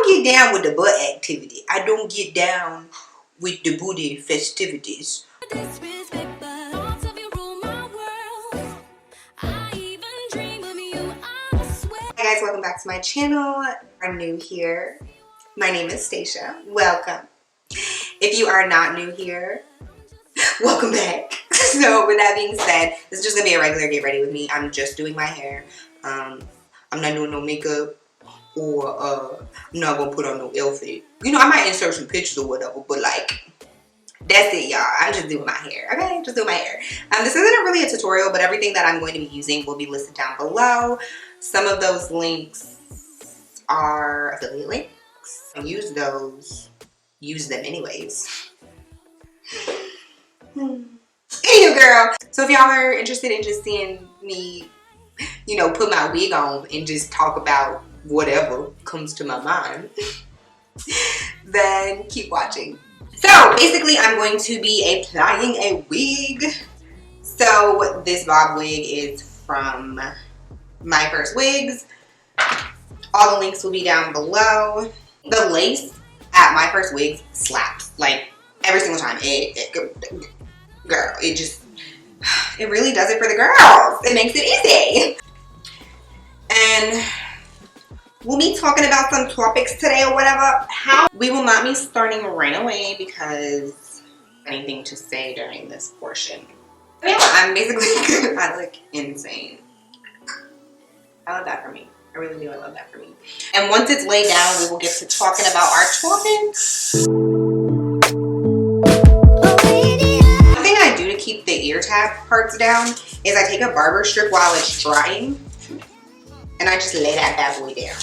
don't get down with the butt activity. I don't get down with the booty festivities. Hi guys, welcome back to my channel. If you are new here, my name is Stasha. Welcome. If you are not new here, welcome back. So with that being said, this is just gonna be a regular get ready with me. I'm just doing my hair. I'm not doing no makeup, or I'm not gonna put on no outfit. You know, I might insert some pictures or whatever, but like, that's it, y'all. I'm just doing my hair, okay? Just doing my hair. This isn't really a tutorial, but everything that I'm going to be using will be listed down below. Some of those links are affiliate links. Use those. Use them anyways. Anywho, girl. So if y'all are interested in just seeing me, you know, put my wig on and just talk about whatever comes to my mind, then keep watching. So basically I'm going to be applying a wig. So this bob wig is from My First Wigs. All the links will be down below. The lace at My First Wigs slaps, like every single time. Girl, it really does it for the girls. It makes it easy. And we'll be talking about some topics today or whatever. We will not be starting right away because anything to say during this portion. But yeah, I'm basically, I look insane. I love that for me. I really do. I love that for me. And once it's laid down, we will get to talking about our topics. One thing I do to keep the ear tab parts down is I take a barber strip while it's drying and I just lay that bad boy down.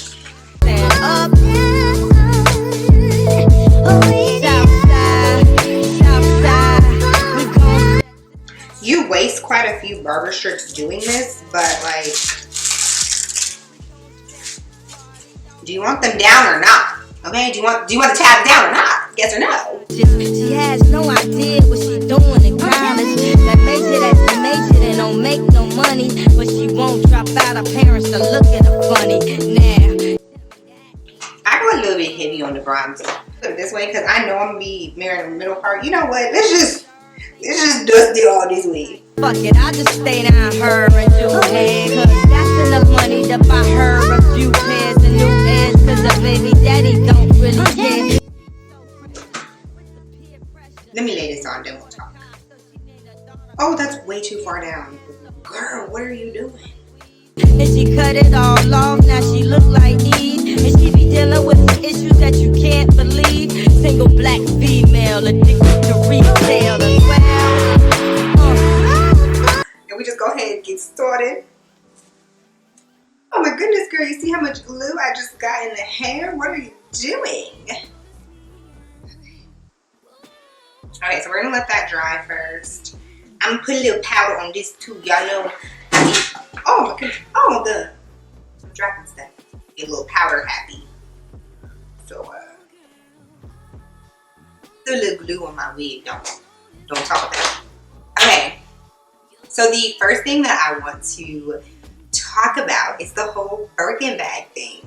You waste quite a few barber strips doing this, but like, do you want them down or not? Okay, do you want the tabs down or not? Yes or no? She has no idea what she's doing in college. That major and don't make no money, but she won't drop out. Her parents are looking at her funny. Now I go a little bit heavy on the bronzer. Put it this way, because I know I'm gonna be marrying the middle part. You know what? Let's just dust it all this way. Fuck it, I'll just stay down her and do hair, cause that's enough money to buy her a few pairs of new ears, cause her baby daddy don't really care. Let me lay this on, then we'll talk. Oh, that's way too far down. Girl, what are you doing? And she cut it all off, now she look like Eve. And she be dealing with some issues that you can't believe. Single black female, addicted to retail as well. And we just go ahead and get started. Oh my goodness, girl, you see how much glue I just got in the hair? What are you doing? Okay, so we're gonna let that dry first. I'm gonna put a little powder on this too. Y'all know, oh my goodness, oh the dropping stuff. Get a little powder happy. So a little glue on my wig. Don't talk about that. Okay, so the first thing that I want to talk about is the whole Birkin bag thing.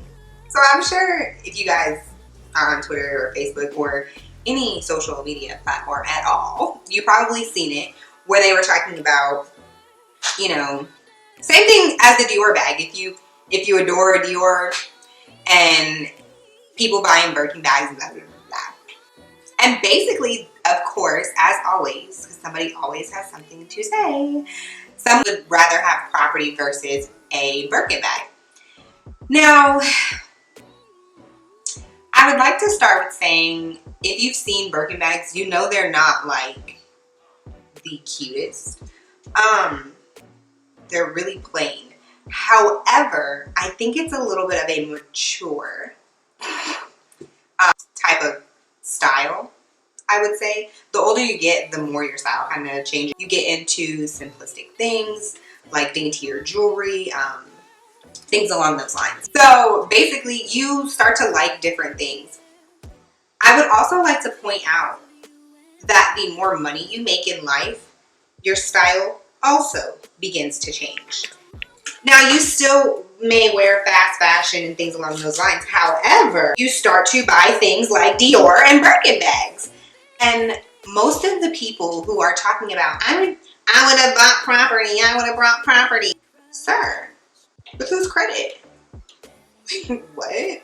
So I'm sure if you guys are on Twitter or Facebook or any social media platform at all, you've probably seen it, where they were talking about, you know, same thing as the Dior bag. If you adore Dior and people buying Birkin bags, blah, blah, blah, blah. And basically, of course, as always, because somebody always has something to say, some would rather have property versus a Birkin bag. Now, I would like to start with saying, if you've seen Birkin bags, you know they're not like the cutest. They're really plain. However, I think it's a little bit of a mature type of style, I would say. The older you get, the more your style kind of changes. You get into simplistic things like daintier jewelry, things along those lines. So basically, you start to like different things. I would also like to point out that the more money you make in life, your style also begins to change. Now, you still may wear fast fashion and things along those lines. However, you start to buy things like Dior and Birkin bags. And most of the people who are talking about, I would have bought property, I would have bought property. Sir, with whose credit? What?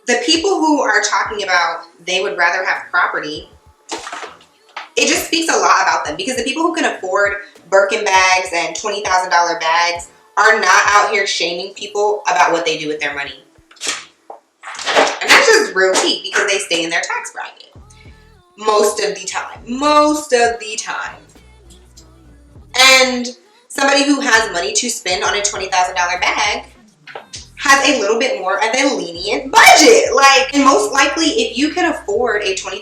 The people who are talking about they would rather have property, it just speaks a lot about them, because the people who can afford Birkin bags and $20,000 bags are not out here shaming people about what they do with their money. And that's just real tea, because they stay in their tax bracket. Most of the time. Most of the time. And somebody who has money to spend on a $20,000 bag has a little bit more of a lenient budget. Like, and most likely, if you can afford a $20,000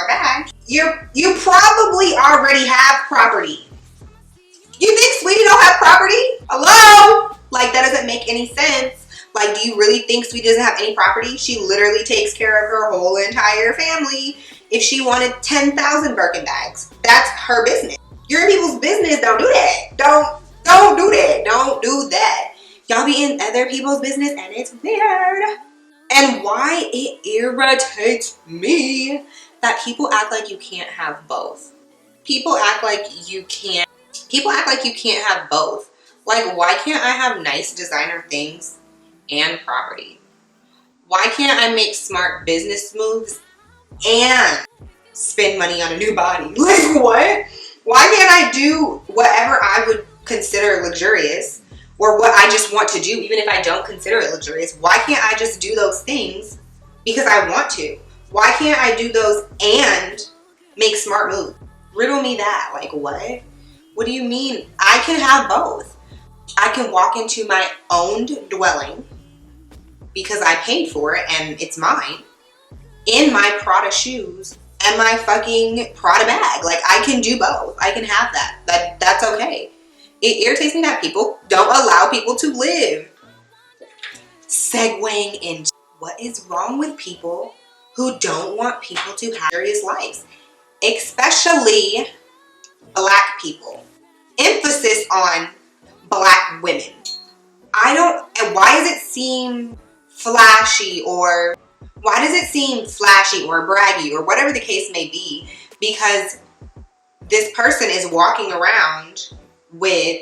bag, you probably already have property. You think Sweetie don't have property? Hello? Like, that doesn't make any sense. Like, do you really think Sweetie doesn't have any property? She literally takes care of her whole entire family. If she wanted 10,000 Birkin bags, that's her business. You're in people's business. Don't do that. Don't do that. Don't do that. Y'all be in other people's business and it's weird. And why it irritates me that people act like you can't have both. People act like you can't have both. Like, why can't I have nice designer things and property? Why can't I make smart business moves and spend money on a new body? Like, what? Why can't I do whatever I would consider luxurious, or what I just want to do, even if I don't consider it luxurious? Why can't I just do those things because I want to? Why can't I do those and make smart moves? Riddle me that. Like, what? What do you mean? I can have both. I can walk into my owned dwelling because I paid for it and it's mine, in my Prada shoes and my fucking Prada bag. Like, I can do both. I can have that. That's okay. It irritates me that people don't allow people to live. Segueing into what is wrong with people who don't want people to have serious lives, especially Black people. Emphasis on Black women. And why does it seem flashy, or why does it seem flashy or braggy or whatever the case may be? Because this person is walking around with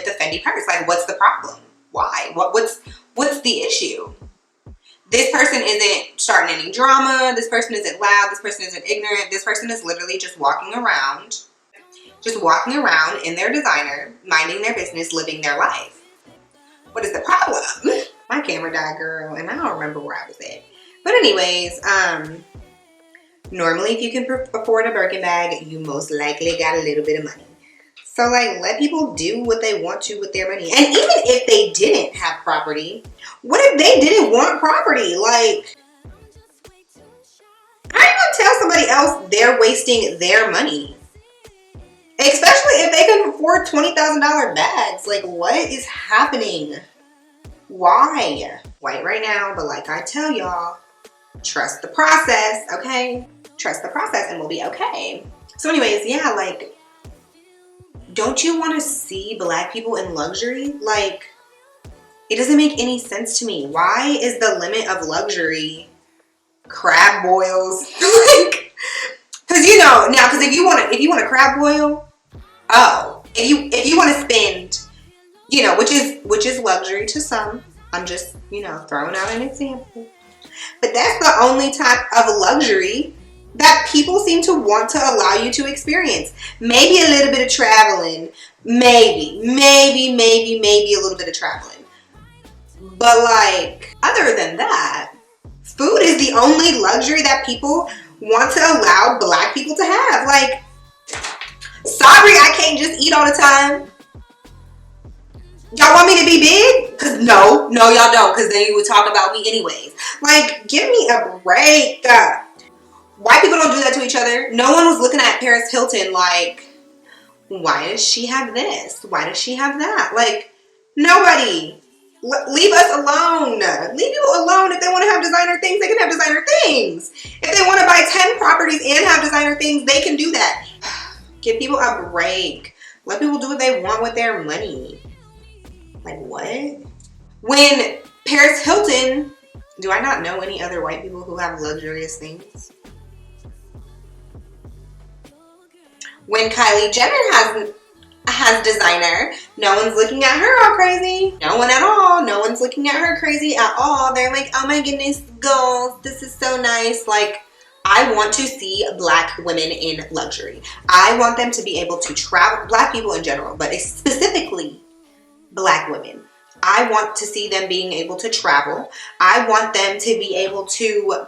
a Fendi purse. Like, what's the problem? Why? What's the issue? This person isn't starting any drama. This person isn't loud. This person isn't ignorant. This person is literally just walking around in their designer, minding their business, living their life. What is the problem? My camera died, girl, and I don't remember where I was at. But anyways, normally if you can afford a Birkin bag, you most likely got a little bit of money. So, like, let people do what they want to with their money. And even if they didn't have property, what if they didn't want property? Like, how are you gonna tell somebody else they're wasting their money? Especially if they can afford $20,000 bags. Like, what is happening? Why? White right now, but like I tell y'all, trust the process, okay? Trust the process and we'll be okay. So anyways, yeah, like, don't you want to see Black people in luxury? Like, it doesn't make any sense to me. Why is the limit of luxury crab boils? Like, because if you want a crab boil, if you want to spend, which is luxury to some. I'm just, throwing out an example. But that's the only type of luxury that people seem to want to allow you to experience. Maybe a little bit of traveling. Maybe a little bit of traveling. But, like, other than that, food is the only luxury that people want to allow Black people to have. Like, sorry, I can't just eat all the time. Y'all want me to be big? Because no, y'all don't. Because then you would talk about me anyways. Like, give me a break. White people don't do that to each other. No one was looking at Paris Hilton like, why does she have this? Why does she have that? Like, nobody. Leave us alone. Leave people alone. If they want to have designer things, they can have designer things. If they want to buy 10 properties and have designer things, they can do that. Give people a break. Let people do what they want with their money. Like, what? When Paris Hilton, do I not know any other white people who have luxurious things? When Kylie Jenner has designer, no one's looking at her all crazy. No one at all. No one's looking at her crazy at all. They're like, oh my goodness, girls, this is so nice. Like, I want to see black women in luxury. I want them to be able to travel, black people in general, but specifically black women. I want to see them being able to travel. I want them to be able to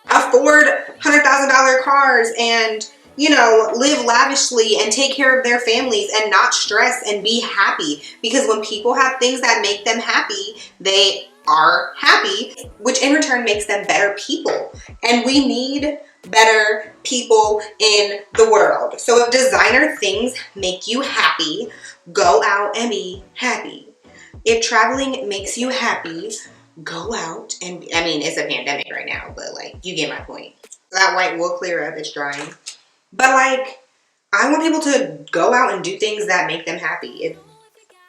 afford $100,000 cars and, you know, live lavishly and take care of their families and not stress and be happy. Because when people have things that make them happy, they are happy, which in return makes them better people. And we need better people in the world. So if designer things make you happy, go out and be happy. If traveling makes you happy, go out and, I mean, it's a pandemic right now, but like, you get my point. That white will clear up, it's drying. But like, I want people to go out and do things that make them happy. If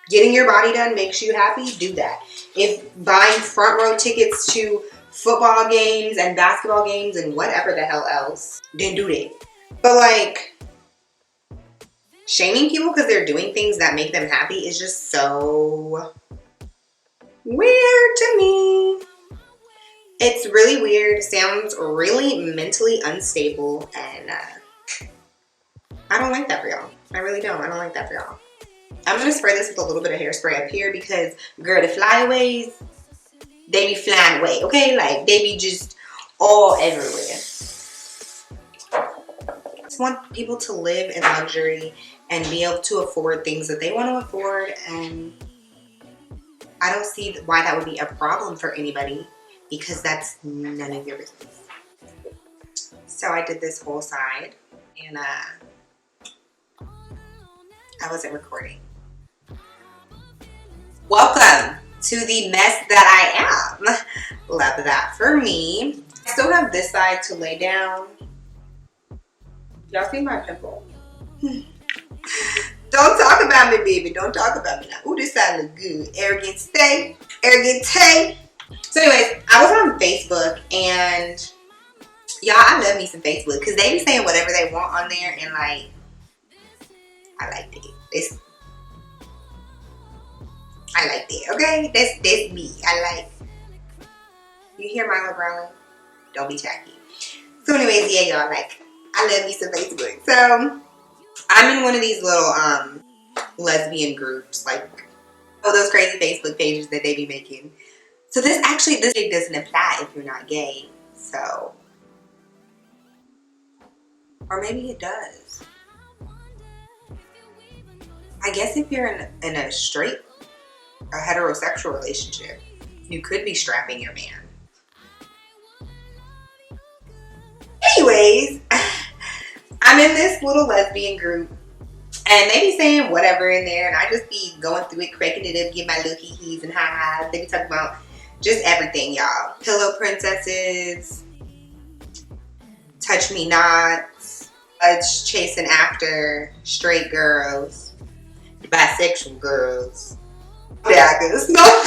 getting your body done makes you happy, do that. If buying front row tickets to football games and basketball games and whatever the hell else, then do that. But like, shaming people because they're doing things that make them happy is just so weird to me. It's really weird, sounds really mentally unstable, and I don't like that for y'all. I really don't. I don't like that for y'all. I'm going to spray this with a little bit of hairspray up here because, girl, the flyaways, they be flying away, okay? Like, they be just all everywhere. I just want people to live in luxury and be able to afford things that they want to afford, and I don't see why that would be a problem for anybody because that's none of your business. So I did this whole side, and I wasn't recording. Welcome to the mess that I am. Love that for me. I still have this side to lay down. Y'all see my pimple? Don't talk about me, baby. Don't talk about me now. Ooh, this side look good. Arrogant stay. Arrogant tay. So anyways, I was on Facebook, and y'all, I love me some Facebook because they be saying whatever they want on there, and like, I like it. I like that, okay? That's me. I like. You hear Milo growling? Don't be tacky. So anyways, yeah, y'all, like, I love me some Facebook. So I'm in one of these little lesbian groups, like, oh, those crazy Facebook pages that they be making. So this doesn't apply if you're not gay. So, or maybe it does. I guess if you're in a straight, a heterosexual relationship, you could be strapping your man. Anyways, I'm in this little lesbian group, and they be saying whatever in there, and I just be going through it, cracking it up, give my little hee-hees and ha-has. They be talking about just everything, y'all. Pillow princesses, touch me nots, chasing after straight girls, bisexual girls, daggers. No.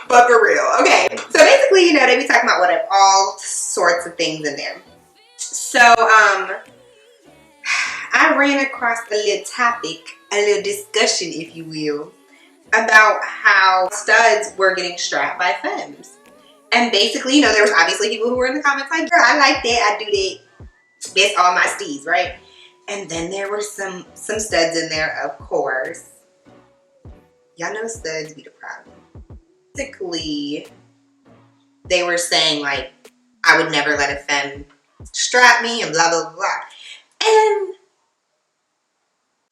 But for real, okay. So basically, you know, they be talking about whatever, all sorts of things in there. So, I ran across a little topic, a little discussion, if you will, about how studs were getting strapped by femmes. And basically, you know, there was obviously people who were in the comments like, girl, I like that, I do that. That's all my steez, right? And then there were some studs in there, of course. Y'all know studs be the problem. Basically, they were saying, like, I would never let a femme strap me and blah, blah, blah. And,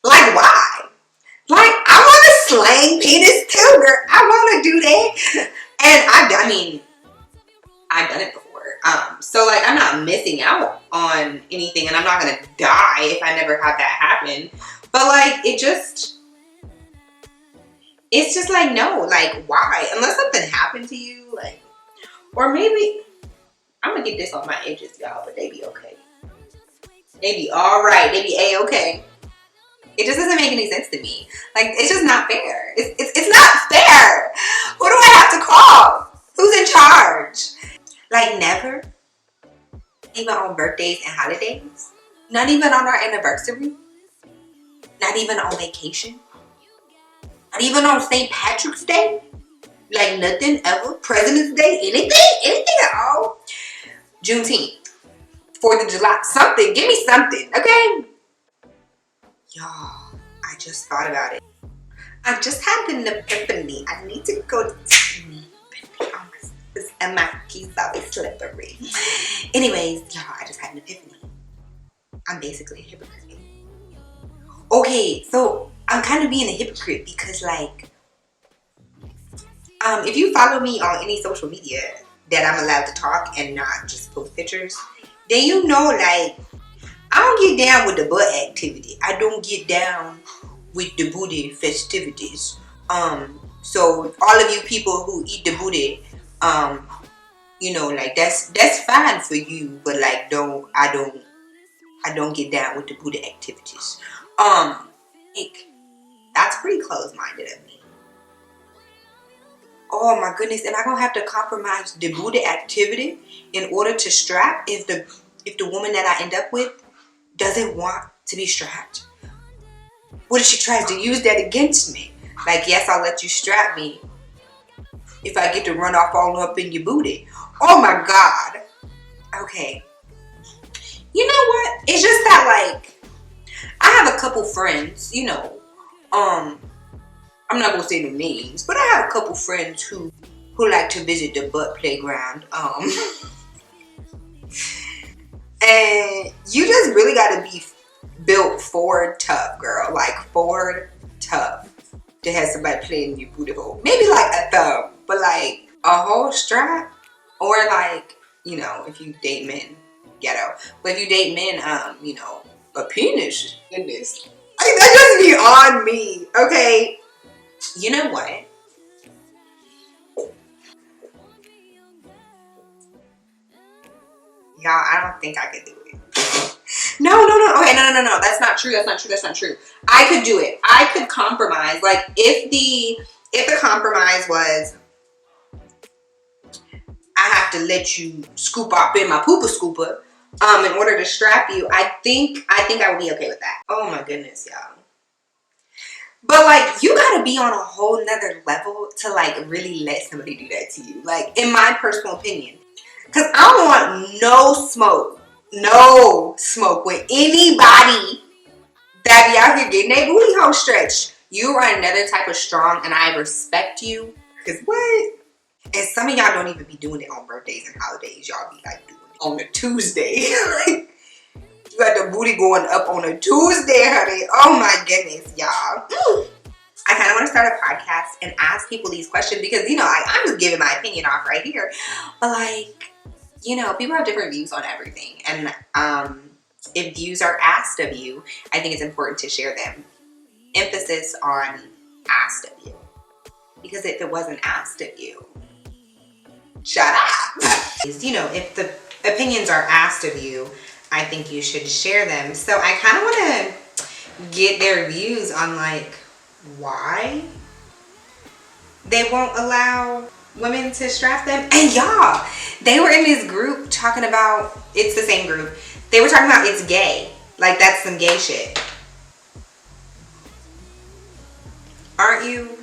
like, why? Like, I want to slang penis too, girl. I want to do that. And I mean, I've done it before. So, like, I'm not missing out on anything, and I'm not going to die if I never have that happen. But, like, it's just like, no, like, why? Unless something happened to you, like, or maybe, I'm going to get this on my edges, y'all, but they be okay. They be all right. They be A-okay. It just doesn't make any sense to me. Like, it's just not fair. It's not fair. Who do I have to call? Who's in charge? Like, never? Even on birthdays and holidays? Not even on our anniversary? Not even on vacation? Not even on St. Patrick's Day? Like, nothing ever? President's Day? Anything at all? Juneteenth. 4th of July. Something. Give me something, okay? Y'all, I just thought about it. I just had an epiphany. I need to go to sleep. And my keys always slippery. Anyways, y'all, I just had an epiphany. I'm basically a hypocrite. Okay, so I'm kind of being a hypocrite because, like, if you follow me on any social media that I'm allowed to talk and not just post pictures, then you know, like, I don't get down with the butt activity. I don't get down with the booty festivities. So all of you people who eat the booty, you know, like, that's fine for you, but like, I don't get down with the booty activities. Like, that's pretty close-minded of me. Oh my goodness, am I gonna have to compromise the booty activity in order to strap if the woman that I end up with doesn't want to be strapped? What if she tries to use that against me? Like, yes, I'll let you strap me if I get to run off all up in your booty. Oh my God. Okay. You know what? It's just that, like, I have a couple friends, you know, I'm not gonna say no names, but I have a couple friends who like to visit the butt playground. And you just really gotta be built Ford tough, girl. Like, Ford tough to have somebody playing your booty hole. Maybe like a thumb, but like a whole strap, or like, you know, if you date men, ghetto. But if you date men, you know, a penis. Goodness, like, that just be on me. Okay, you know what? Y'all, I don't think I could do it. No. Okay, no. That's not true. I could do it. I could compromise. Like, if the compromise was, I have to let you scoop up in my pooper scooper, in order to strap you, I think I would be okay with that. Oh my goodness, y'all. But like, you gotta be on a whole nother level to like really let somebody do that to you. Like, in my personal opinion. Cause I don't want no smoke with anybody that be out here getting their booty hole stretched. You are another type of strong, and I respect you. Cause what? And some of y'all don't even be doing it on birthdays and holidays. Y'all be like doing it on a Tuesday. Like, you got the booty going up on a Tuesday, honey. Oh my goodness, y'all. I kind of want to start a podcast and ask people these questions because, you know, I'm just giving my opinion off right here. But like, you know, people have different views on everything. And if views are asked of you, I think it's important to share them. Emphasis on asked of you. Because if it wasn't asked of you, shut up. You know, if the opinions are asked of you, I think you should share them. So I kind of want to get their views on like why they won't allow women to strap them. And y'all, they were in this group talking about, it's the same group, they were talking about it's gay. Like, that's some gay shit. Aren't you?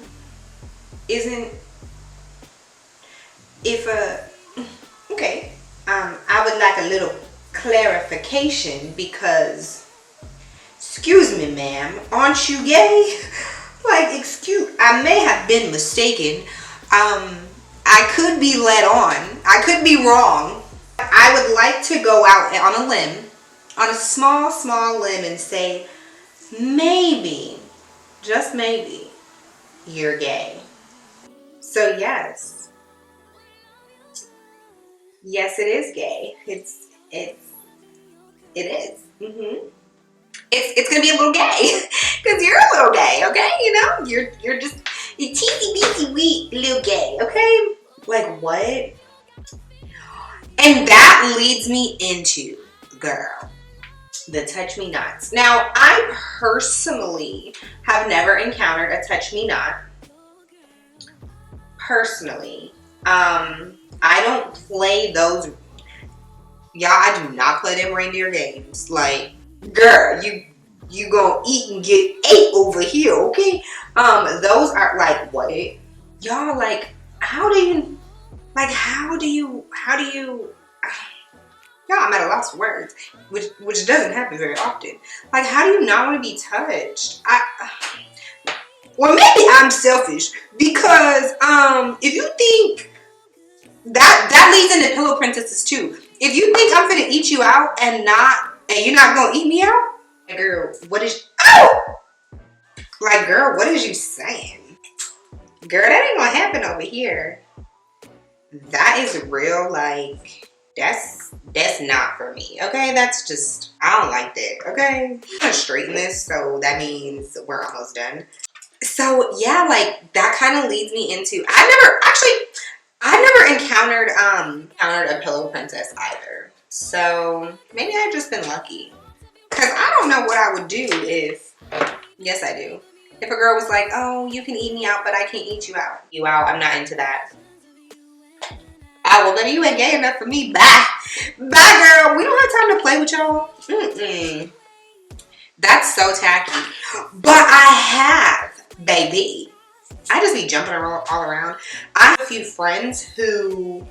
Okay. I would like a little clarification because, excuse me, ma'am, aren't you gay? Like, I may have been mistaken. I could be led on. I could be wrong. I would like to go out on a limb, on a small limb, and say, maybe, just maybe, you're gay. So yes, it is gay. It is. It's gonna be a little gay because you're a little gay, okay? You know, you're just teensy beensy wee little gay, okay? Like, what? And that leads me into, girl, the touch me nots. Now, I personally have never encountered a touch me not. Personally, I don't play those. Y'all, I do not play them reindeer games. Like, girl, you gonna eat and get ate over here, okay? Those are like what? Y'all, like, how do you? Yeah, I'm at a loss for words, which doesn't happen very often. Like, how do you not want to be touched? Well, maybe I'm selfish because if you think that leads into pillow princesses too. If you think I'm gonna eat you out and you're not gonna eat me out, like, girl, girl, what is you saying? Girl, that ain't gonna happen over here. That is real, like, that's not for me, okay? That's just, I don't like that, okay? I'm gonna straighten this, so that means we're almost done. So yeah, like, that kind of leads me into, I never encountered a pillow princess either. So maybe I've just been lucky. Cause I don't know what I would do if, yes I do. If a girl was like, oh, you can eat me out, but I can't eat you out. I'm not into that. Oh, well, then you ain't gay enough for me. Bye. Bye, girl. We don't have time to play with y'all. Mm-mm. That's so tacky. But I have, baby. I just be jumping all around. I have a few friends who,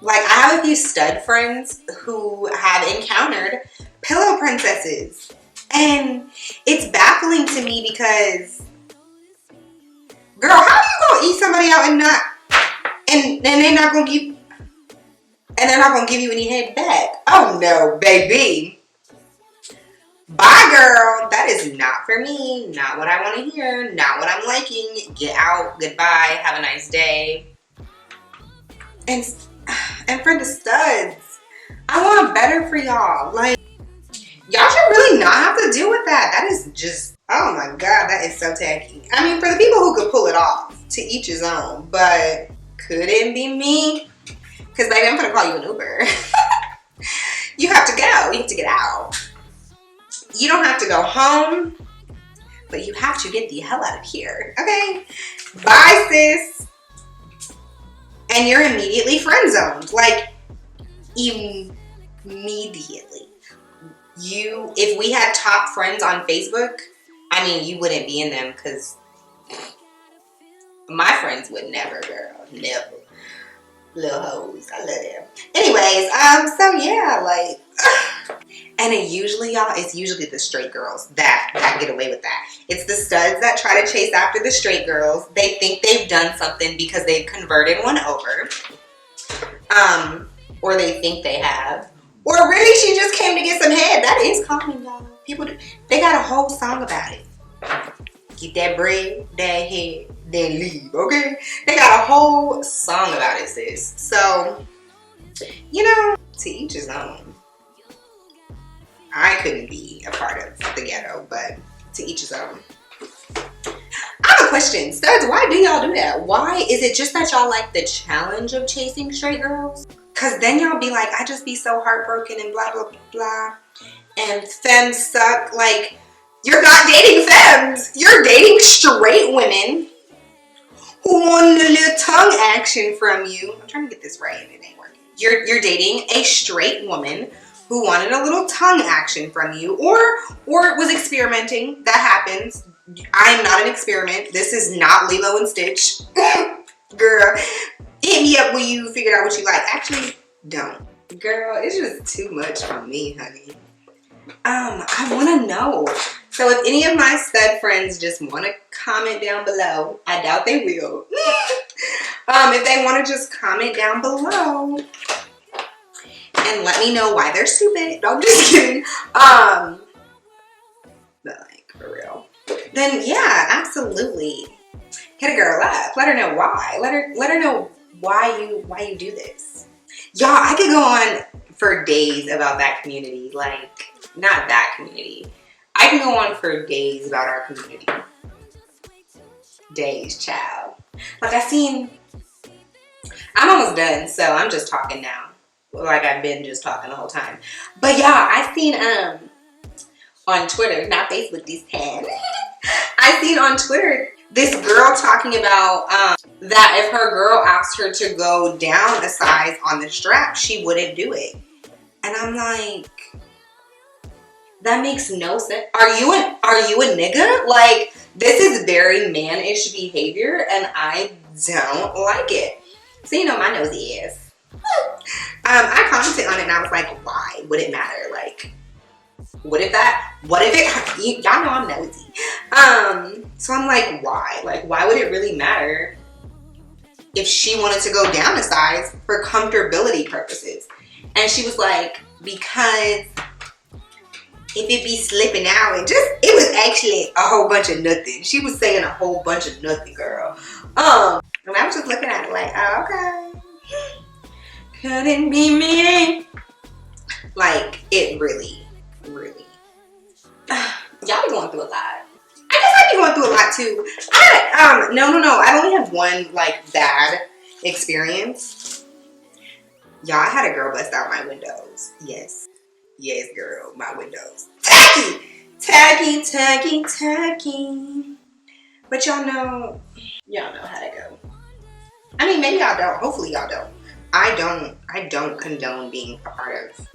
like, I have a few stud friends who have encountered pillow princesses. And it's baffling to me because, girl, how are you gonna eat somebody out and they're not gonna give you any head back? Oh no, baby. Bye, girl. That is not for me. Not what I want to hear. Not what I'm liking. Get out. Goodbye. Have a nice day. And for the studs, I want better for y'all. Like, y'all should really not have to deal with that. That is just, oh my God, that is so tacky. I mean, for the people who could pull it off, to each his own, but couldn't be me. Because, baby, I'm gonna call you an Uber. You have to go. You have to get out. You don't have to go home, but you have to get the hell out of here, okay? Bye, sis. And you're immediately friend zoned, like, immediately. If we had top friends on Facebook, I mean, you wouldn't be in them because my friends would never, girl, never. Little hoes, I love them. Anyways, so yeah, like, and it's usually the straight girls that get away with that. It's the studs that try to chase after the straight girls. They think they've done something because they've converted one over. Or they think they have. Or really, she just came to get some head. That is common, y'all. They got a whole song about it. Get that bread, that head, then leave, okay? They got a whole song about it, sis. So, you know, to each his own. I couldn't be a part of the ghetto, but to each his own. I have a question. Studs, why do y'all do that? Why? Is it just that y'all like the challenge of chasing straight girls? Because then y'all be like, I just be so heartbroken and blah, blah, blah. And femmes suck. Like, you're not dating femmes. You're dating straight women who want a little tongue action from you. I'm trying to get this right and it ain't working. You're dating a straight woman who wanted a little tongue action from you, or was experimenting. That happens. I am not an experiment. This is not Lilo and Stitch. Girl, hit me up when you figured out what you like. Actually, don't. Girl, it's just too much for me, honey. I want to know. So if any of my stud friends just want to comment down below, I doubt they will. If they want to just comment down below and let me know why they're stupid. No, I'm just kidding. But like, for real. Then yeah, absolutely. Hit a girl up. Let her know why. Let her know why you do this. Y'all, I could go on for days about that community. Like, not that community. I can go on for days about our community. Days, child. Like, I'm almost done, so I'm just talking now. like I've been just talking the whole time. But yeah, I seen on Twitter, not Facebook this time. I seen on Twitter this girl talking about that if her girl asked her to go down a size on the strap, she wouldn't do it. And I'm like, that makes no sense. Are you a nigga? Like, this is very man-ish behavior, and I don't like it. So you know my nosy ass. I commented on it and I was like, why would it matter? Like, what if it, y'all know I'm nosy. So I'm like, why? Like, why would it really matter if she wanted to go down a size for comfortability purposes? And she was like, because if it be slipping out, it was actually a whole bunch of nothing. She was saying a whole bunch of nothing, girl. And I was just looking at it like, oh, okay. Couldn't be me. Like, it really, really. Y'all be going through a lot. I guess I be going through a lot too. No. I only have one, like, bad experience. Y'all, I had a girl bust out my windows. Yes. Yes, girl, my windows. Tacky. But y'all know how to go. I mean, maybe y'all don't. Hopefully y'all don't. I don't condone being a part of.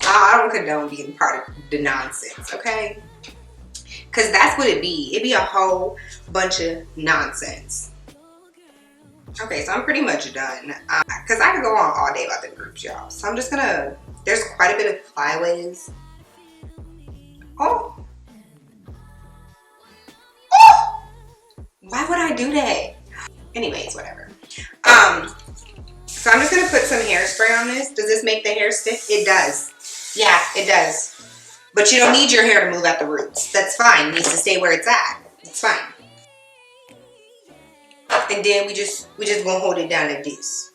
I don't condone being part of the nonsense, okay? Because that's what it be. It be a whole bunch of nonsense. Okay, so I'm pretty much done. Because I could go on all day about the groups, y'all. So I'm just gonna, there's quite a bit of flyaways. Oh! Why would I do that? Anyways, whatever. So I'm just gonna put some hairspray on this. Does this make the hair stick? It does. Yeah, it does. But you don't need your hair to move at the roots. That's fine. It needs to stay where it's at. It's fine. And then we just gonna hold it down like this.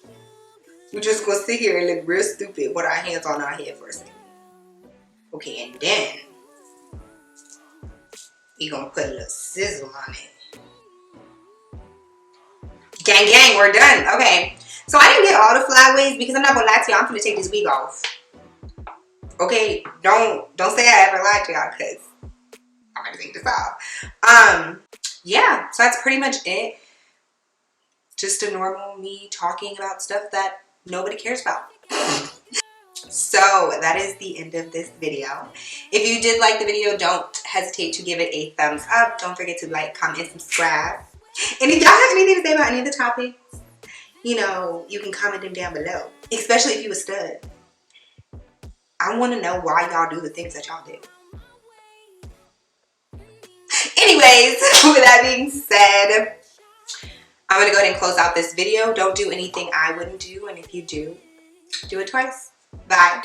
We're just gonna sit here and look real stupid with our hands on our head for a second. Okay, and then we gonna put a little sizzle on it. Gang, we're done. Okay. So I didn't get all the flyaways because I'm not gonna lie to y'all. I'm gonna take this wig off. Okay, don't say I ever lied to y'all because I'm gonna take this off. Yeah, so that's pretty much it. Just a normal me talking about stuff that nobody cares about. So that is the end of this video. If you did like the video, don't hesitate to give it a thumbs up. Don't forget to like, comment, and subscribe. And if y'all have anything to say about any of the topics, you know, you can comment them down below. Especially if you a stud. I want to know why y'all do the things that y'all do. Anyways, with that being said, I'm going to go ahead and close out this video. Don't do anything I wouldn't do. And if you do, do it twice. Bye.